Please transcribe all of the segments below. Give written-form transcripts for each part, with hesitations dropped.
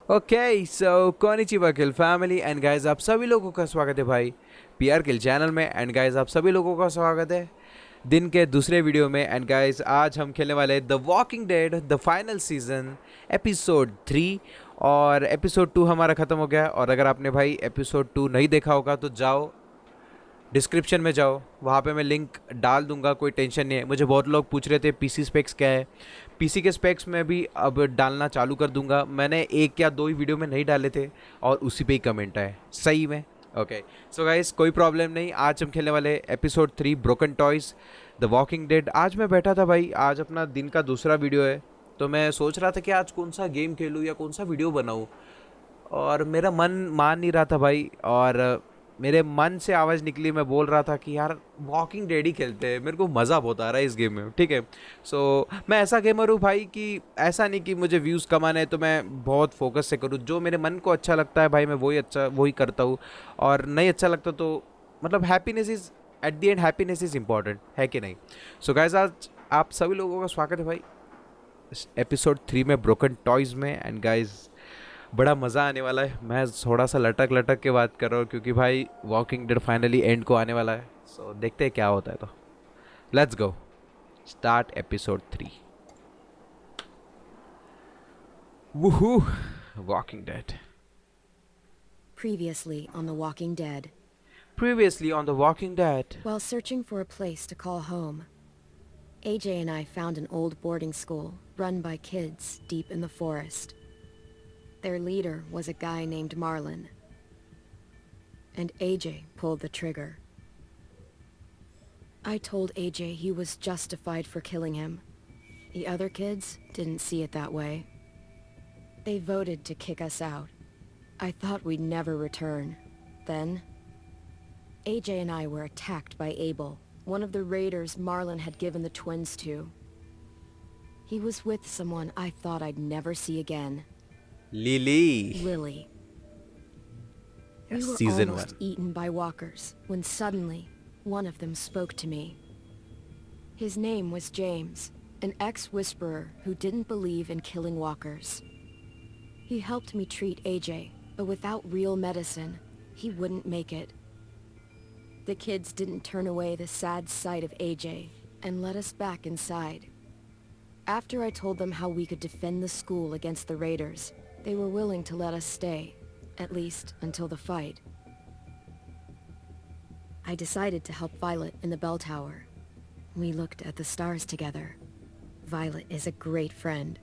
Okay so कॉनिचिवा kill family and guys आप सभी लोगों का स्वागत है भाई पीआर किल चैनल में। एंड गाइस आप सभी लोगों का स्वागत है दिन के दूसरे वीडियो में। एंड गाइस आज हम खेलने वाले हैं the walking dead the final season episode 3 और एपिसोड 2 हमारा ख़त्म हो गया। और अगर आपने भाई एपिसोड 2 नहीं देखा होगा तो जाओ डिस्क्रिप्शन में जाओ, वहाँ पे मैं लिंक डाल दूंगा, कोई टेंशन नहीं है। मुझे बहुत लोग पूछ रहे थे पीसी स्पेक्स क्या है। पीसी के स्पेक्स में भी अब डालना चालू कर दूंगा। मैंने एक या दो ही वीडियो में नहीं डाले थे और उसी पे ही कमेंट आए सही में। ओके सो गाइस कोई प्रॉब्लम नहीं। आज हम खेलने वाले episode 3 broken toys the walking dead. आज मैं बैठा था भाई, आज अपना दिन का दूसरा वीडियो है, तो मैं सोच रहा था कि आज कौन सा गेम खेलूँ या कौन सा वीडियो बनाऊँ, और मेरा मन मान नहीं रहा था भाई। और मेरे मन से आवाज़ निकली, मैं बोल रहा था कि यार वॉकिंग डेड ही खेलते हैं, मेरे को मज़ा बहुत आ रहा है इस गेम में। ठीक है सो मैं ऐसा गेमर हूँ भाई कि ऐसा नहीं कि मुझे व्यूज़ कमाने हैं तो मैं बहुत फोकस से करूँ। जो मेरे मन को अच्छा लगता है भाई मैं वही करता हूँ, और नहीं अच्छा लगता तो मतलब happiness is at the end, happiness is important है कि नहीं। सो गाइस आज आप सभी लोगों का स्वागत है भाई एपिसोड 3 में ब्रोकन टॉयज़ में। एंड गाइस बड़ा मज़ा आने वाला है। मैं थोड़ा सा लटक लटक के बात कर रहा हूँ क्योंकि भाई वॉकिंग डेड फाइनली एंड को आने वाला है। सो देखते हैं क्या होता है। तो let's go start episode 3। वूहू walking dead. Previously on The Walking Dead. Previously on the Walking Dead. While searching for a place to call home, AJ and I found an old boarding school run by kids deep in the forest. Their leader was a guy named Marlin, and AJ pulled the trigger. I told AJ he was justified for killing him. The other kids didn't see it that way. They voted to kick us out. I thought we'd never return. Then, AJ and I were attacked by Abel, one of the raiders Marlin had given the twins to. He was with someone I thought I'd never see again. Lily. Lily. Yes, We were season almost 1. eaten by walkers when suddenly one of them spoke to me. His name was James, an ex-whisperer who didn't believe in killing walkers. He helped me treat AJ, but without real medicine, he wouldn't make it. The kids didn't turn away the sad sight of AJ and let us back inside. After I told them how we could defend the school against the raiders, they were willing to let us stay, at least until the fight. I decided to help Violet in the bell tower. We looked at the stars together. Violet is a great friend.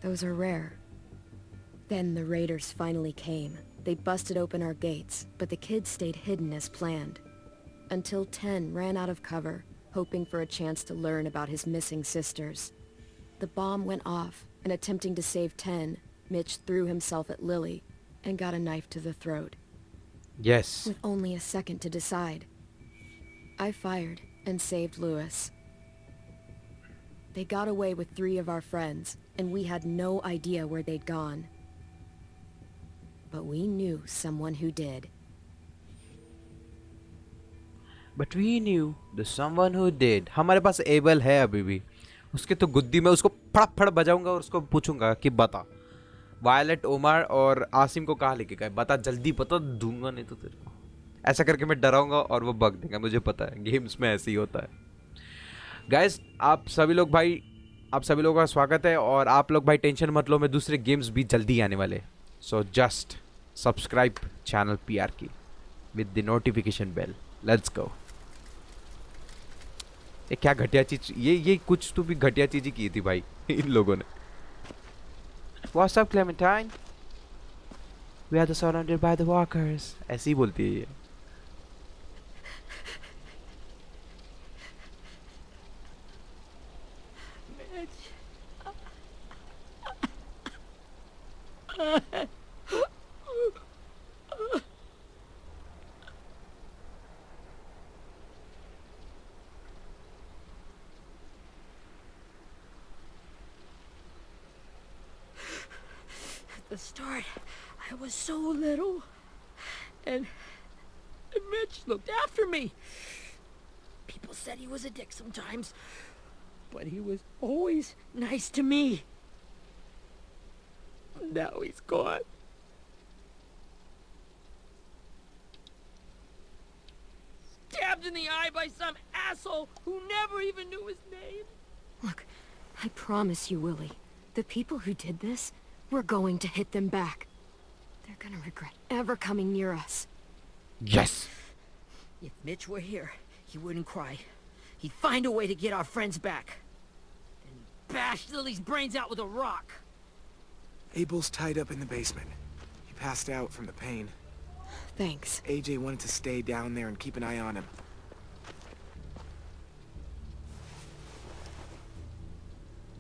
Those are rare. Then the raiders finally came. They busted open our gates, but the kids stayed hidden as planned. Until 10 ran out of cover, hoping for a chance to learn about his missing sisters. The bomb went off, and attempting to save 10, Mitch threw himself at Lily and got a knife to the throat. Yes. With only a second to decide, I fired and saved Lewis. They got away with 3 of our friends, and we had no idea where they'd gone. But we knew someone who did. But we knew the someone who did. हमारे पास able है अभी भी, उसके तो गुद्दी में उसको फड़ फड़ बजाऊंगा और उसको पूछूंगा कि बता वायलेट, ओमर और आसिम को कहाँ लेके गए, बता जल्दी, बता दूंगा नहीं तो तेरे को। ऐसा करके मैं डराऊंगा और वो भग देगा। मुझे पता है गेम्स में ऐसे ही होता है। गाइस आप सभी लोग भाई, आप सभी लोगों का स्वागत है। और आप लोग भाई टेंशन मत लो, मैं दूसरे गेम्स भी जल्दी आने वाले। सो जस्ट सब्सक्राइब चैनल पीआर की with the notification bell. Let's go. ये क्या घटिया चीज, ये कुछ तो भी घटिया चीज ही की थी भाई इन लोगों ने। What's up, Clementine? We are surrounded by the walkers. ऐसे ही बोलती है ये। At the start, I was so little, and Mitch looked after me. People said he was a dick sometimes, but he was always nice to me. Now he's gone. stabbed in the eye by some asshole who never even knew his name. Look, I promise you, Willie, the people who did this, we're going to hit them back. They're gonna regret ever coming near us. Yes. If Mitch were here, he wouldn't cry. He'd find a way to get our friends back. And he'd bash Lily's brains out with a rock. Abel's tied up in the basement. He passed out from the pain. Thanks. AJ wanted to stay down there and keep an eye on him.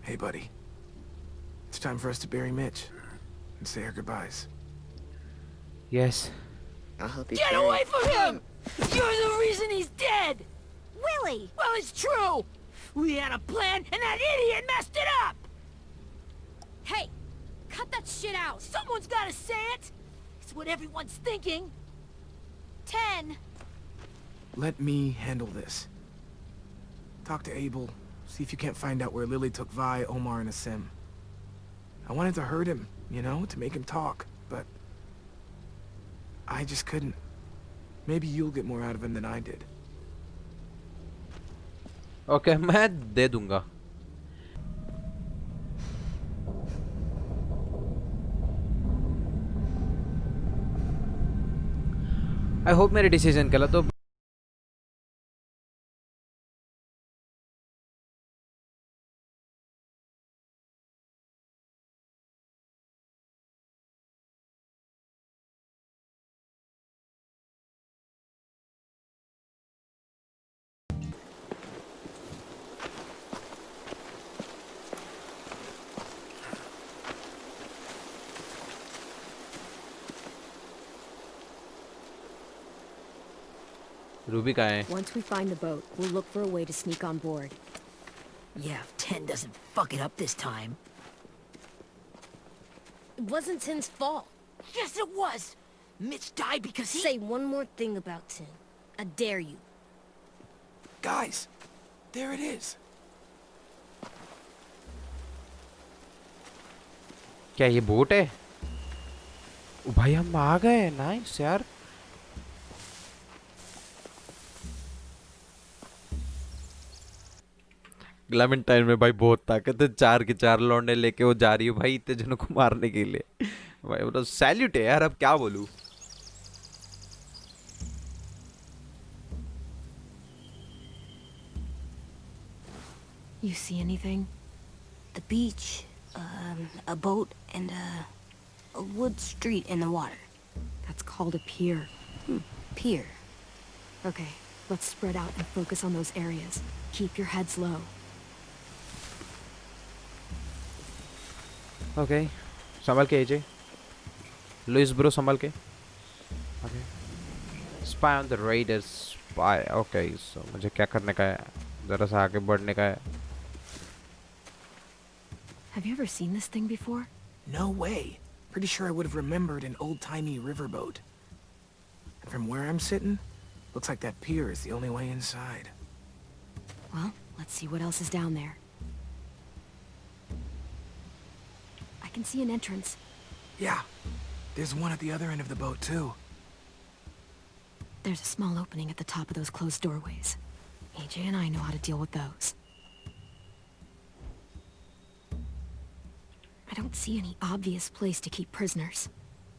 Hey, buddy. It's time for us to bury Mitch and say our goodbyes. Yes. I hope he's Get buried. away from him! You're the reason he's dead! Willie! Well, it's true! We had a plan, and that idiot messed it up! Hey! Cut that shit out! Someone's gotta say it! It's what everyone's thinking. 10! Let me handle this. Talk to Abel. See if you can't find out where Lily took Vi, Omar, and Asim. I wanted to hurt him, you know, to make him talk, but I just couldn't. Maybe you'll get more out of him than I did. Okay मैं दे दूंगा. I hope मेरे decision गलत तो Ruby कहाँ है? Once we find the boat, we'll look for a way to sneak on board. Yeah, if 10 doesn't fuck it up this time. It wasn't Tin's fault. Yes, it was! Mitch died because he... Say one more thing about Tin. I dare you. Guys, there it is. क्या ये boat है? ओ भाई हम आ गए. Nice यार. Clementine में भाई बहुत ताकत है. 4 के 4 लौंडे लेके वो जा रही है भाई इतने जनों को मारने के लिए. भाई मतलब सैल्यूट है यार. अब क्या बोलूं. You see anything? The beach, a boat, and a wood street in the water. That's called a pier. Pier. Okay, let's spread out and focus on those areas. Keep your heads low. Okay संभल के AJ. Louis bro संभल के. Okay spy on the raider. Spy. Okay so मुझे क्या करने का है? जरा सा आगे बढ़ने का है. Have you ever seen this thing before? No way. Pretty sure I would have remembered an old-timey riverboat. And from where I'm sitting, looks like that pier is the only way inside. Well, let's see what else is down there. I can see an entrance. Yeah, there's one at the other end of the boat, too. There's a small opening at the top of those closed doorways. AJ and I know how to deal with those. I don't see any obvious place to keep prisoners.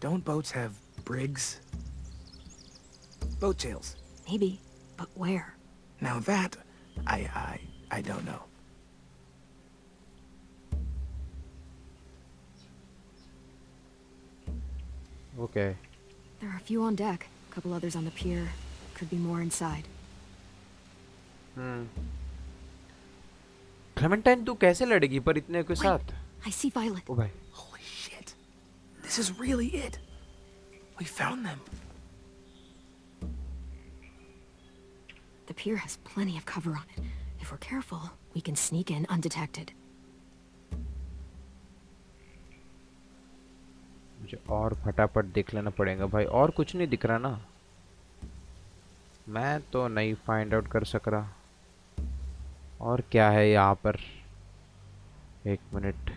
Don't boats have brigs? Boat jails. Maybe, but where? Now that, I don't know. Okay There are a few on deck, a couple others on the pier. Could be more inside. Clementine तू कैसे लड़ेगी पर इतने के साथ? I see Violet. ओ भाई Holy shit. This is really it. We found them. The pier has plenty of cover on it. If we're careful, we can sneak in undetected. मुझे और फटाफट देख लेना पड़ेगा भाई. और कुछ नहीं दिख रहा ना. मैं तो नहीं फाइंड आउट कर सक रहा. और क्या है यहाँ पर? एक मिनट.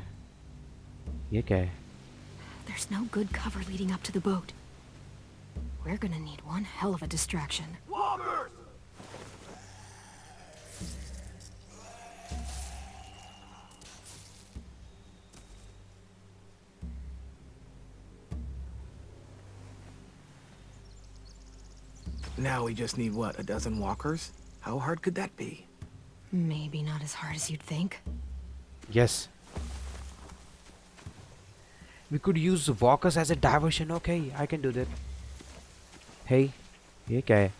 ये क्या है? There's no good cover leading up to the boat. We're gonna need one hell of a distraction. Walkers! Now we just need, what, a dozen walkers? How hard could that be? Maybe not as hard as you'd think. Yes. We could use walkers as a diversion. Okay, I can do that. Hey, ये क्या है?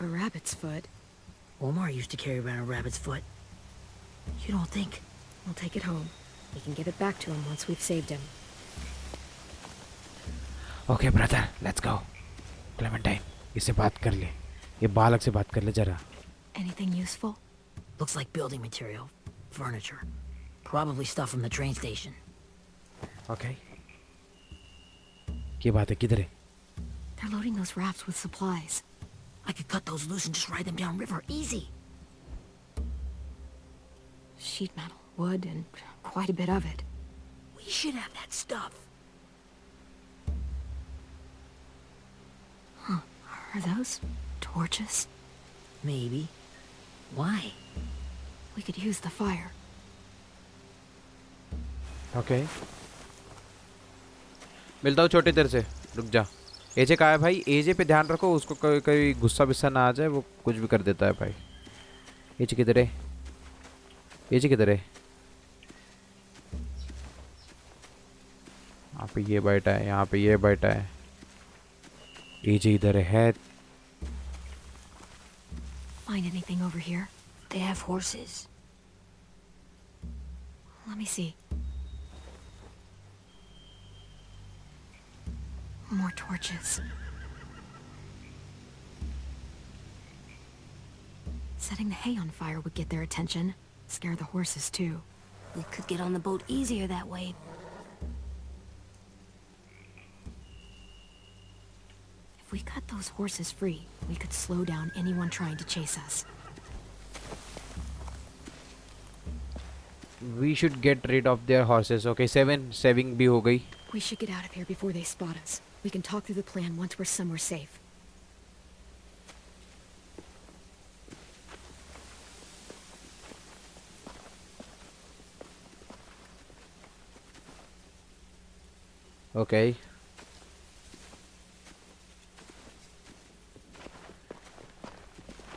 A rabbit's foot. Omar used to carry around a rabbit's foot. You don't think? We'll take it home. We can give it back to him once we've saved him. Okay, brother, let's go. Clementine, इससे बात कर ले. ये बालक से बात कर ले जरा. Anything useful? Looks like building material. Furniture. Probably stuff from the train station. Okay. क्या बात है? किधर है? They're loading those rafts with supplies. I could cut those loose and just ride them downriver. Easy. Sheet metal, wood, and quite a bit of it. We should have that stuff. Huh. Are those torches? Maybe. Why? We could use the fire. Okay. मिलता हूँ छोटे देर से. रुक जा. एजे कहाँ है भाई? एजे पे ध्यान रखो, उसको कोई गुस्सा बिस्सा ना आ जाए, वो कुछ भी कर देता है भाई. एजे किधर है? एजे किधर है? यहाँ पे ये बैठा है, यहाँ पे ये बैठा है. एजे इधर है. Find anything over here? They have horses. Let me see. More torches. Setting the hay on fire would get their attention. Scare the horses too. We could get on the boat easier that way. If we cut those horses free, we could slow down anyone trying to chase us. We should get rid of their horses. Okay, saving भी हो गई. We should get out of here before they spot us. We can talk through the plan once we're somewhere safe. Okay.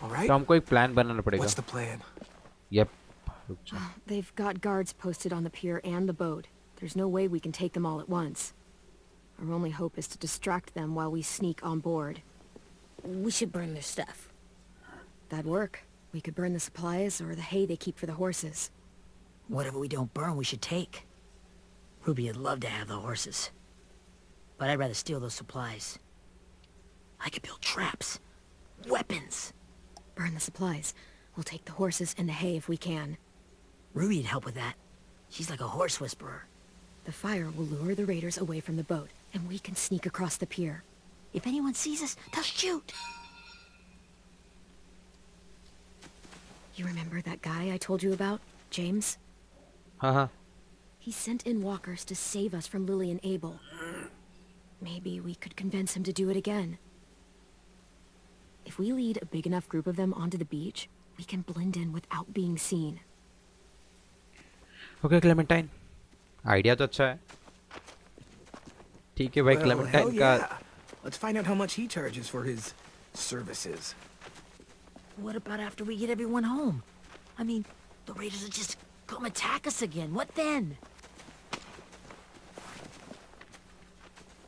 All right? तो हमको एक plan बनाना पड़ेगा. What's the plan? Yep. रुक जा. They've got guards posted on the pier and the boat. There's no way we can take them all at once. Our only hope is to distract them while we sneak on board. We should burn their stuff. That'd work. We could burn the supplies or the hay they keep for the horses. Whatever we don't burn, we should take. Ruby would love to have the horses. But I'd rather steal those supplies. I could build traps. Weapons. Burn the supplies. We'll take the horses and the hay if we can. Ruby'd help with that. She's like a horse whisperer. The fire will lure the raiders away from the boat, and we can sneak across the pier. If anyone sees us, they'll shoot. You remember that guy I told you about? James? हाँ. He sent in walkers to save us from Lily and Abel. Maybe we could convince him to do it again. If we lead a big enough group of them onto the beach, we can blend in without being seen. Okay, Clementine. Idea तो अच्छा है. ठीक है भाई. Well, Clementine hell का. yeah. Let's find out how much he charges for his services. What about after we get everyone home? I mean, the raiders will just come attack us again. What then?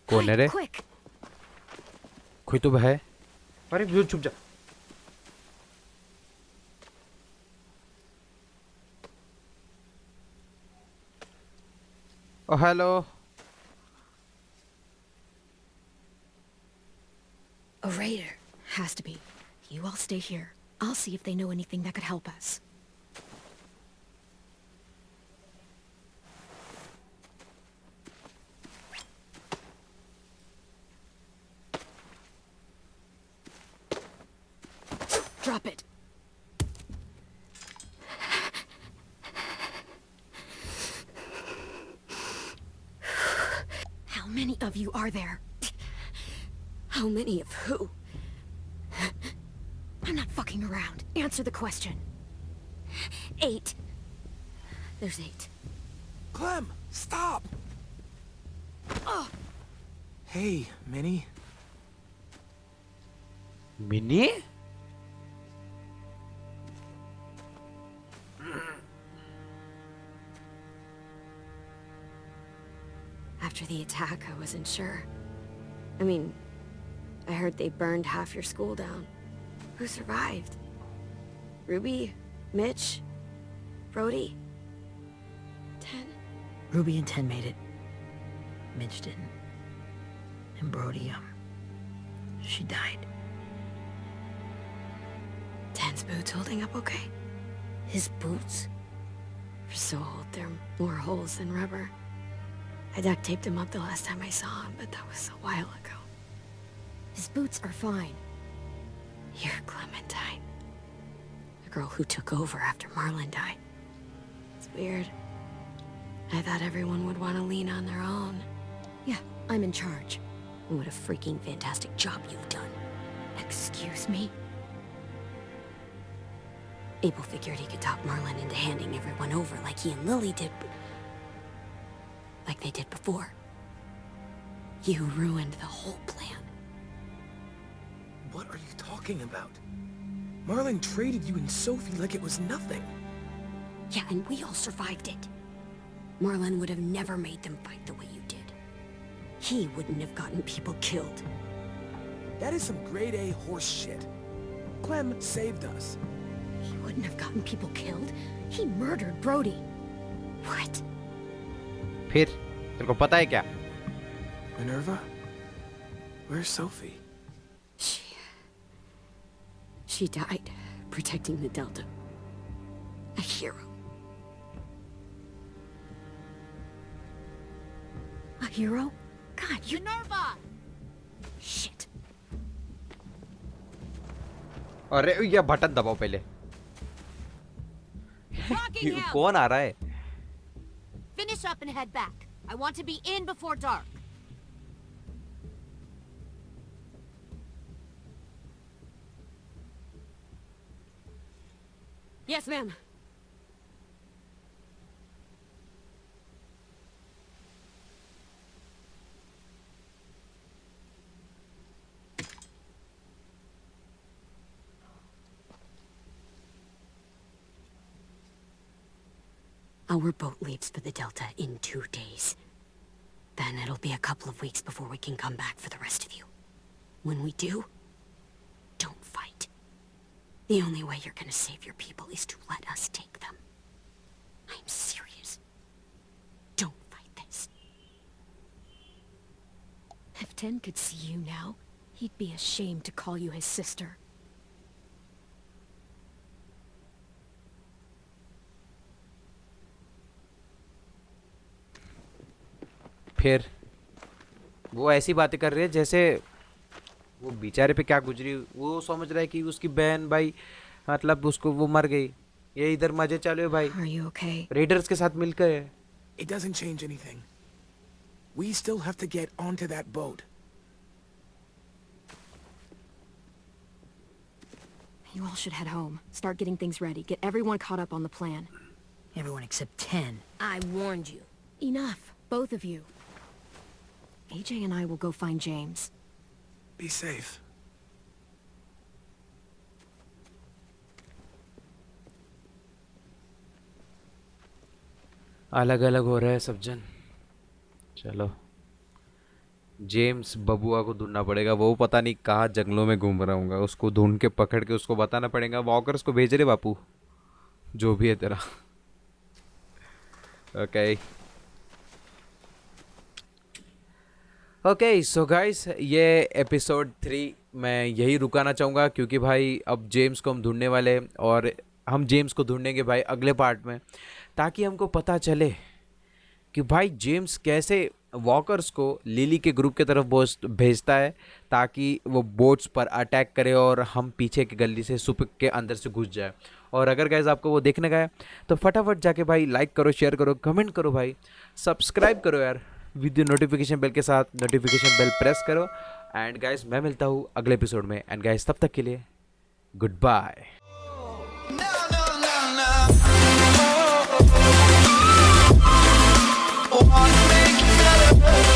कौन है रे? Quick! कोई तो है. अरे जो छुप जा. Oh, hello. A raider. Has to be. You all stay here. I'll see if they know anything that could help us. Drop it. How many of you are there? How many of who? I'm not fucking around. Answer the question. 8. There's 8. Clem, stop! Oh! Hey, Minnie. Mini? After the attack, I wasn't sure. I mean, I heard they burned half your school down. Who survived? Ruby? Mitch? Brody? 10? Ruby and 10 made it. Mitch didn't. And Brody, she died. 10's boots holding up okay? His boots? They're so old, there are more holes than rubber. I duct taped him up the last time I saw him, but that was a while ago. His boots are fine. You're Clementine. The girl who took over after Marlon died. It's weird. I thought everyone would want to lean on their own. Yeah, I'm in charge. And what a freaking fantastic job you've done. Excuse me? Abel figured he could talk Marlon into handing everyone over like he and Lily did, like they did before. You ruined the whole plan. What are you talking about? Marlon traded you and Sophie like it was nothing. Yeah, and we all survived it. Marlon would have never made them fight the way you did. He wouldn't have gotten people killed. That is some grade A horse shit. Clem saved us. He wouldn't have gotten people killed. He murdered Brody. What? फिर तेरे को पता है क्या? Minerva? Where's Sophie? She died protecting the Delta. A hero. A hero? God, you... Minerva! Shit. अरे ये button दबाओ पहले. ये कौन आ रहा है? Finish up and head back. I want to be in before dark. Yes, ma'am. Our boat leaves for the Delta in 2 days. Then it'll be a couple of weeks before we can come back for the rest of you. When we do, don't fight. The only way you're gonna save your people is to let us take them. I'm serious. Don't fight this. If 10 could see you now, he'd be ashamed to call you his sister. फिर वो ऐसी बातें कर रही है जैसे वो बेचारे पे क्या गुजरी. वो समझ रहा है कि उसकी बहन भाई मतलब उसको वो मर गई. ये इधर मजे चालू है भाई. Are you okay? रेडर्स के साथ मिलकर है. It doesn't change anything. We still have to get onto that boat. You all should head home. Start getting things ready. Get everyone caught up on the plan. Everyone except 10. I warned you. Enough, both of you. AJ and I will go find James. Be safe. अलग अलग हो रहा है सब जन. चलो James बबुआ को ढूंढना पड़ेगा. वो पता नहीं कहाँ जंगलों में घूम रहा होगा. उसको ढूंढ के पकड़ के उसको बताना पड़ेगा. वॉकर्स को भेज रहे बापू जो भी है तेरा. ओके ओके सो गाइस ये एपिसोड 3 मैं यही रुकाना चाहूँगा क्योंकि भाई अब जेम्स को हम ढूंढने वाले हैं और हम जेम्स को ढूंढेंगे भाई अगले पार्ट में, ताकि हमको पता चले कि भाई जेम्स कैसे वॉकर्स को लिली के ग्रुप की तरफ भेजता है ताकि वो बोट्स पर अटैक करे और हम पीछे की गली से सुपक के अंदर से घुस जाए. और अगर गाइस आपको वो देखने का है तो फटाफट जाके भाई लाइक करो, शेयर करो, कमेंट करो भाई, सब्सक्राइब करो यार विद नोटिफिकेशन बेल के साथ. नोटिफिकेशन बेल प्रेस करो. एंड गाइस मैं मिलता हूँ अगले एपिसोड में. एंड गाइस तब तक के लिए goodbye. Wanna make it better.